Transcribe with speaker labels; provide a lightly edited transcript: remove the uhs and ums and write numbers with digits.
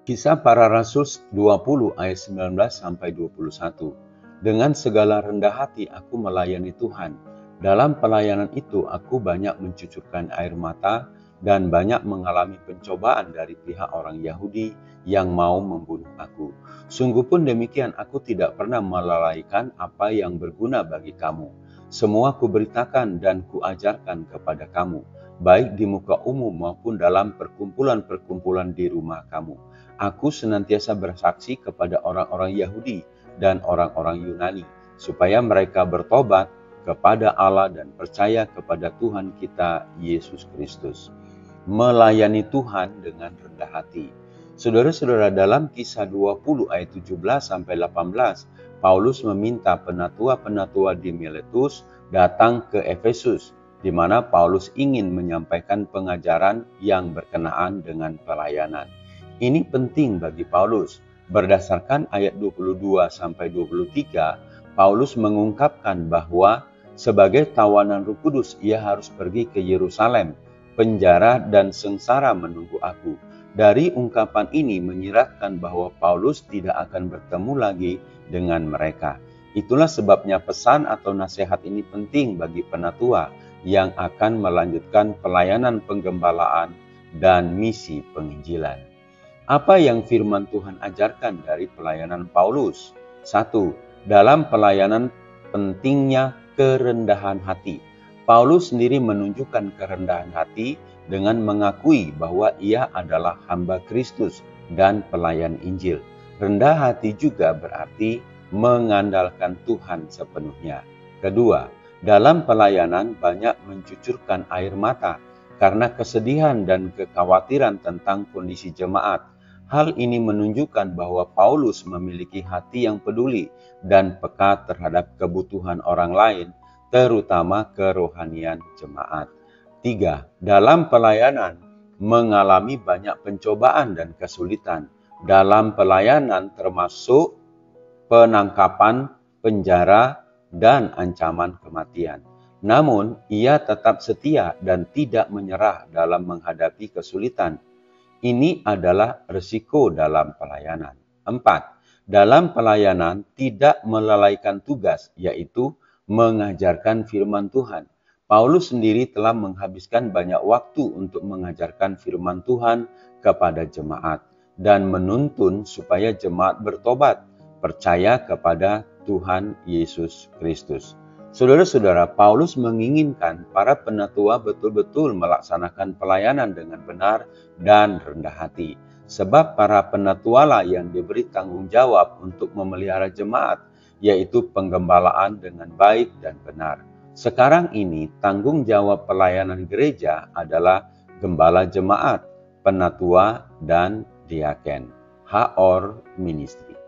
Speaker 1: Kisah Para Rasul 20 ayat 19 sampai 21. Dengan segala rendah hati aku melayani Tuhan. Dalam pelayanan itu aku banyak mencucurkan air mata dan banyak mengalami pencobaan dari pihak orang Yahudi yang mau membunuh aku. Sungguh pun demikian, aku tidak pernah melalaikan apa yang berguna bagi kamu. Semua kuberitakan dan kuajarkan kepada kamu, baik di muka umum maupun dalam perkumpulan-perkumpulan di rumah kamu. Aku senantiasa bersaksi kepada orang-orang Yahudi dan orang-orang Yunani, supaya mereka bertobat kepada Allah dan percaya kepada Tuhan kita Yesus Kristus. Melayani Tuhan dengan rendah hati. Saudara-saudara, dalam Kisah 20 ayat 17-18, Paulus meminta penatua-penatua di Miletus datang ke Efesus, di mana Paulus ingin menyampaikan pengajaran yang berkenaan dengan pelayanan. Ini penting bagi Paulus. Berdasarkan ayat 22-23, Paulus mengungkapkan bahwa sebagai tawanan Roh Kudus, ia harus pergi ke Yerusalem, penjara dan sengsara menunggu aku. Dari ungkapan ini menyiratkan bahwa Paulus tidak akan bertemu lagi dengan mereka. Itulah sebabnya pesan atau nasihat ini penting bagi penatua yang akan melanjutkan pelayanan penggembalaan dan misi penginjilan. Apa yang firman Tuhan ajarkan dari pelayanan Paulus? 1. Dalam pelayanan pentingnya kerendahan hati. Paulus sendiri menunjukkan kerendahan hati dengan mengakui bahwa ia adalah hamba Kristus dan pelayan Injil. Rendah hati juga berarti mengandalkan Tuhan sepenuhnya. Kedua, dalam pelayanan banyak mencucurkan air mata karena kesedihan dan kekhawatiran tentang kondisi jemaat. Hal ini menunjukkan bahwa Paulus memiliki hati yang peduli dan peka terhadap kebutuhan orang lain, terutama kerohanian jemaat. 3. Dalam pelayanan mengalami banyak pencobaan dan kesulitan. Dalam pelayanan termasuk penangkapan, penjara, dan ancaman kematian. Namun, ia tetap setia dan tidak menyerah dalam menghadapi kesulitan. Ini adalah risiko dalam pelayanan. 4. Dalam pelayanan tidak melalaikan tugas, yaitu mengajarkan firman Tuhan. Paulus sendiri telah menghabiskan banyak waktu untuk mengajarkan firman Tuhan kepada jemaat dan menuntun supaya jemaat bertobat, percaya kepada Tuhan Yesus Kristus. Saudara-saudara, Paulus menginginkan para penatua betul-betul melaksanakan pelayanan dengan benar dan rendah hati. Sebab para penatualah yang diberi tanggung jawab untuk memelihara jemaat, yaitu penggembalaan dengan baik dan benar. Sekarang ini tanggung jawab pelayanan gereja adalah gembala jemaat, penatua, dan diaken. HOR Ministry.